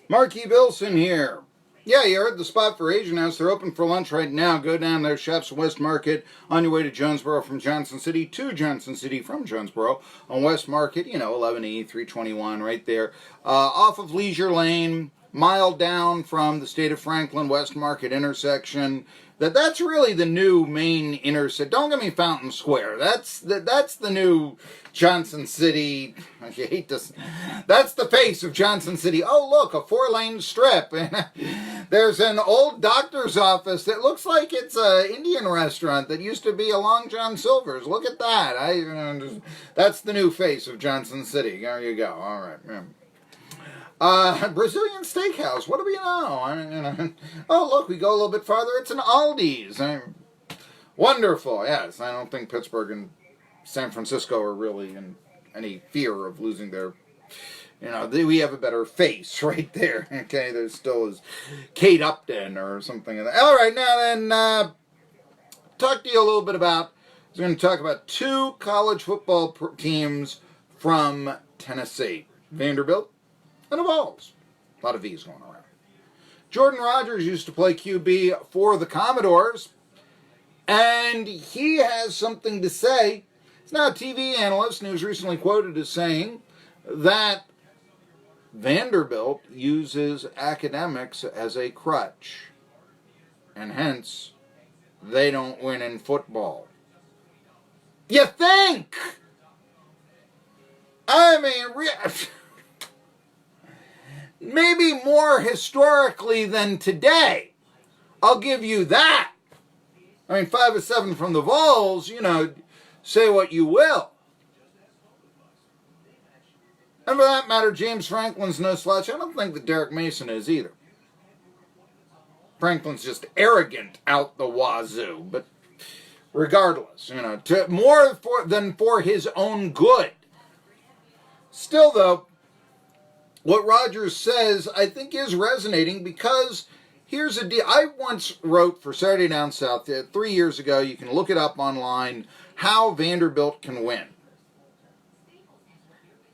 Marky Billson here. Yeah, you heard the spot for Asian House. They're open for lunch right now. Go down there, Chef's West Market, on your way to Jonesboro from Johnson City to Johnson City from Jonesboro on West Market, 11E 321 right there. Off of Leisure Lane, mile down from the State of Franklin West Market intersection. That's really the new main intersection. Don't get me Fountain Square. That's the new Johnson City. I hate this. That's the face of Johnson City. Oh, look, a 4-lane strip. There's an old doctor's office that looks like it's an Indian restaurant that used to be a Long John Silver's. Look at that. That's the new face of Johnson City. There you go. All right. Brazilian Steakhouse. What do we know? Oh, look, we go a little bit farther. It's an Aldi's. Wonderful. Yes, I don't think Pittsburgh and San Francisco are really in any fear of losing their. We have a better face right there. Okay, there still is Kate Upton or something. All right, now then, talk to you a little bit about. I was going to talk about two college football teams from Tennessee: Vanderbilt and the Vols. A lot of V's going around. Jordan Rodgers used to play QB for the Commodores, and he has something to say. He's now a TV analyst and he was recently quoted as saying that Vanderbilt uses academics as a crutch, and hence they don't win in football. You think? Maybe more historically than today. I'll give you that. 5 of 7 from the Vols, say what you will. And for that matter, James Franklin's no slouch. I don't think that Derek Mason is either. Franklin's just arrogant out the wazoo. But regardless, more than for his own good. Still, though, what Rodgers says, I think, is resonating because here's a deal. I once wrote for Saturday Down South 3 years ago. You can look it up online, how Vanderbilt can win.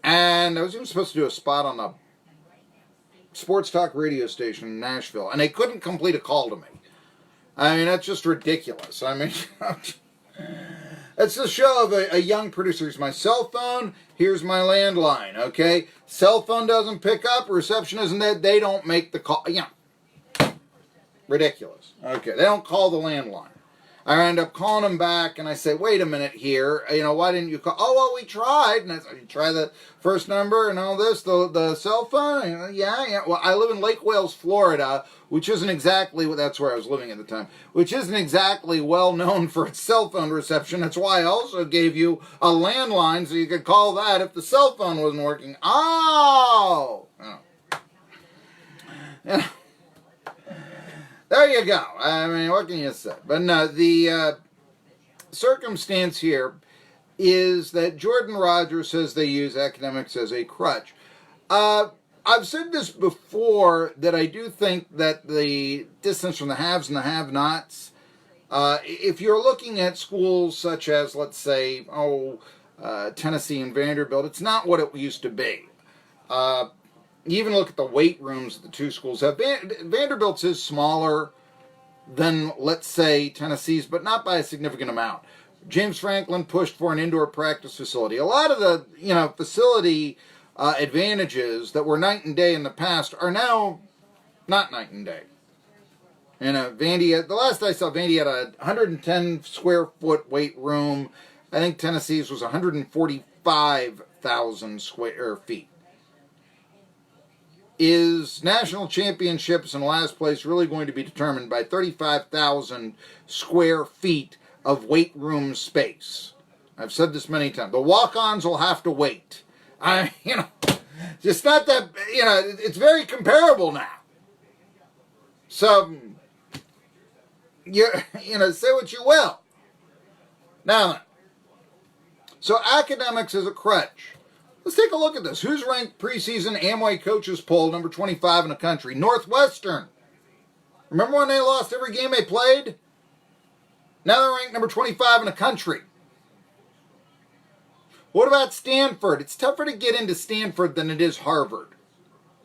And I was even supposed to do a spot on a sports talk radio station in Nashville, and they couldn't complete a call to me. That's just ridiculous. It's the show of a young producer. Here's my cell phone. Here's my landline. Okay, cell phone doesn't pick up. Reception isn't there. They don't make the call. Ridiculous. Okay, they don't call the landline. I end up calling them back, and I say, "Wait a minute here. Why didn't you call?" "Oh, well, we tried." And I said, "You try the first number and all this, the cell phone." Yeah. Well, I live in Lake Wales, Florida, which isn't exactly that's where I was living at the time, which isn't exactly well known for its cell phone reception. That's why I also gave you a landline so you could call that if the cell phone wasn't working. Oh. Yeah. There you go. What can you say? But no, the circumstance here is that Jordan Rodgers says they use academics as a crutch. I've said this before, that I do think that the distance from the haves and the have-nots, if you're looking at schools such as, let's say, Tennessee and Vanderbilt, it's not what it used to be. You even look at the weight rooms that the two schools have. Vanderbilt's is smaller than, let's say, Tennessee's, but not by a significant amount. James Franklin pushed for an indoor practice facility. A lot of the, facility advantages that were night and day in the past are now not night and day. Vandy, the last I saw, Vandy had a 110 square foot weight room. I think Tennessee's was 145,000 square feet. Is national championships in last place really going to be determined by 35,000 square feet of weight room space? I've said this many times. The walk-ons will have to wait. Just not that, it's very comparable now. So, say what you will. Now, so academics is a crutch. Let's take a look at this. Who's ranked preseason Amway coaches poll number 25 in the country? Northwestern. Remember when they lost every game they played? Now they're ranked number 25 in the country. What about Stanford? It's tougher to get into Stanford than it is Harvard.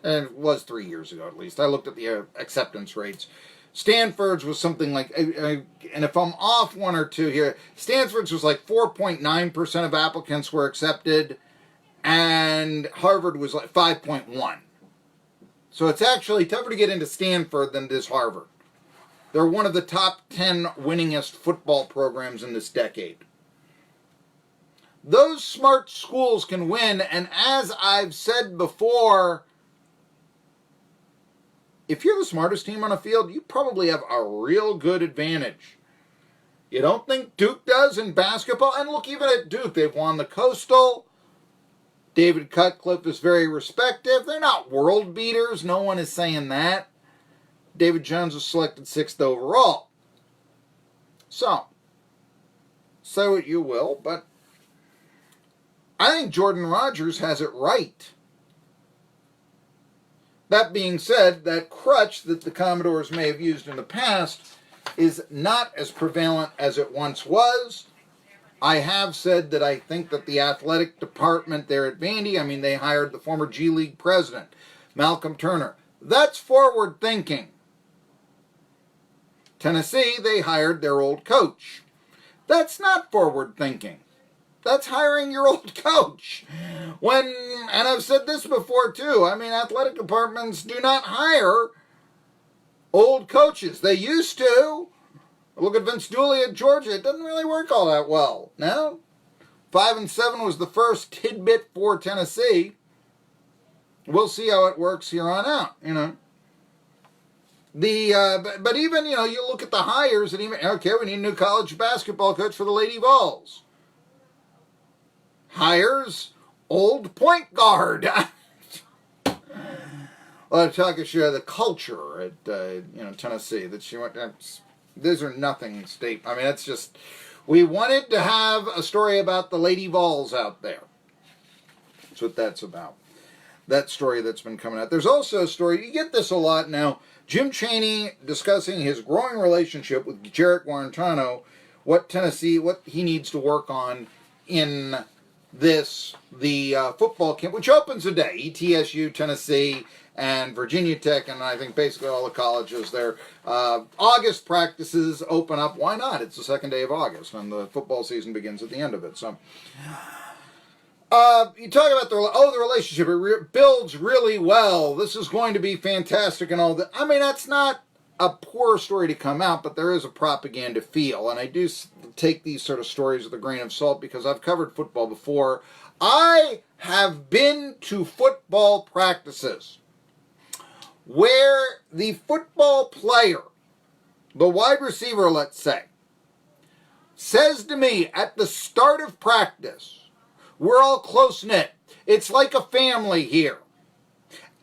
And it was 3 years ago at least. I looked at the acceptance rates. Stanford's was something like, and if I'm off one or two here, Stanford's was like 4.9% of applicants were accepted, and Harvard was like 5.1. So it's actually tougher to get into Stanford than it is Harvard. They're one of the top 10 winningest football programs in this decade. Those smart schools can win, and as I've said before, if you're the smartest team on a field, you probably have a real good advantage. You don't think Duke does in basketball? And look, even at Duke, they've won the Coastal. David Cutcliffe is very respected. They're not world beaters. No one is saying that. David Jones was selected 6th overall. So, say what you will, but I think Jordan Rodgers has it right. That being said, that crutch that the Commodores may have used in the past is not as prevalent as it once was. I have said that I think that the athletic department there at Vandy, they hired the former G League president, Malcolm Turner. That's forward thinking. Tennessee, they hired their old coach. That's not forward thinking. That's hiring your old coach. And I've said this before too, athletic departments do not hire old coaches. They used to. Look at Vince Dooley at Georgia. It doesn't really work all that well. No? 5-7 was the first tidbit for Tennessee. We'll see how it works here on out, But even, you look at the hires and even, okay, we need a new college basketball coach for the Lady Vols. Hires old point guard. Well, talking about the culture at Tennessee that she went. These are nothing state. It's just we wanted to have a story about the Lady Vols out there. That's what that's about. That story that's been coming out. There's also a story. You get this a lot now. Jim Chaney discussing his growing relationship with Jarrett Guarantano, what he needs to work on in the football camp, which opens today. ETSU, Tennessee, and Virginia Tech, and I think basically all the colleges there. August practices open up. Why not? It's the second day of August, and the football season begins at the end of it. So, you talk about the relationship. It builds really well. This is going to be fantastic and all that. That's not a poor story to come out, but there is a propaganda feel, and I do take these sort of stories with a grain of salt because I've covered football before. I have been to football practices where the football player, the wide receiver, let's say, says to me at the start of practice, we're all close-knit. It's like a family here.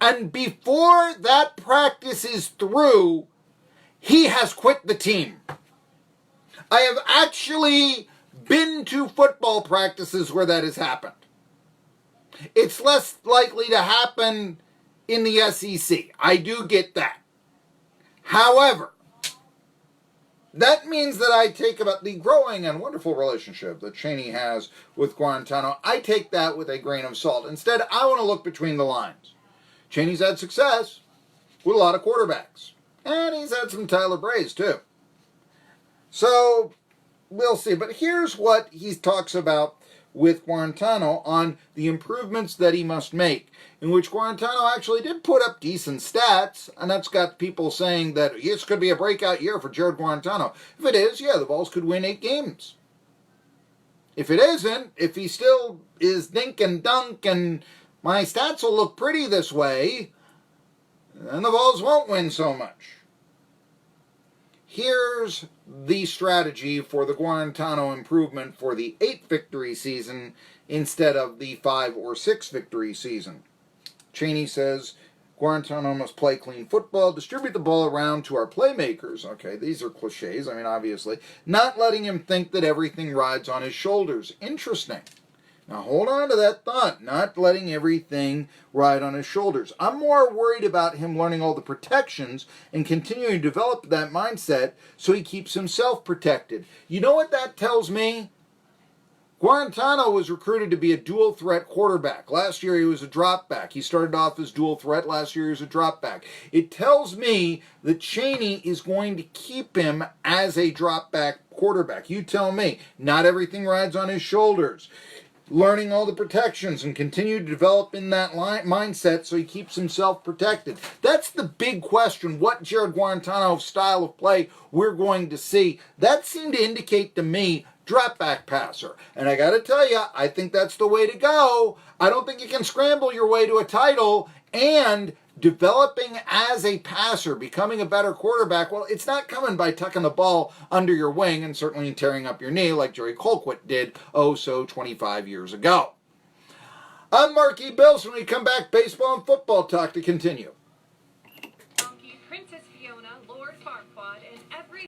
And before that practice is through, he has quit the team. I have actually been to football practices where that has happened. It's less likely to happen in the SEC. I do get that. However, that means that I take about the growing and wonderful relationship that Chaney has with Guarantano. I take that with a grain of salt. Instead, I want to look between the lines. Chaney's had success with a lot of quarterbacks. And he's had some Tyler Brays, too. So, we'll see. But here's what he talks about with Guarantano on the improvements that he must make, in which Guarantano actually did put up decent stats, and that's got people saying that this could be a breakout year for Jarrett Guarantano. If it is, yeah, the Vols could win 8 games. If it isn't, if he still is dink and dunk and my stats will look pretty this way, then the Vols won't win so much. Here's the strategy for the Guarantano improvement for the 8-victory season instead of the 5 or 6 victory season. Chaney says, Guarantano must play clean football, distribute the ball around to our playmakers. Okay, these are cliches, obviously. Not letting him think that everything rides on his shoulders. Interesting. Now hold on to that thought, not letting everything ride on his shoulders. I'm more worried about him learning all the protections and continuing to develop that mindset so he keeps himself protected. You know what that tells me? Guarantano was recruited to be a dual threat quarterback. Last year he was a drop back. He started off as dual threat. Last year he was a drop back. It tells me that Chaney is going to keep him as a drop back quarterback. You tell me. Not everything rides on his shoulders. Learning all the protections and continue to develop in that mindset so he keeps himself protected. That's the big question. What Jarrett Guarantano's style of play we're going to see. That seemed to indicate to me drop back passer. And I got to tell you, I think that's the way to go. I don't think you can scramble your way to a title, and developing as a passer, becoming a better quarterback, well, it's not coming by tucking the ball under your wing and certainly tearing up your knee like Jerry Colquitt did, 25 years ago. I'm Marky Billson. When we come back, baseball and football talk to continue.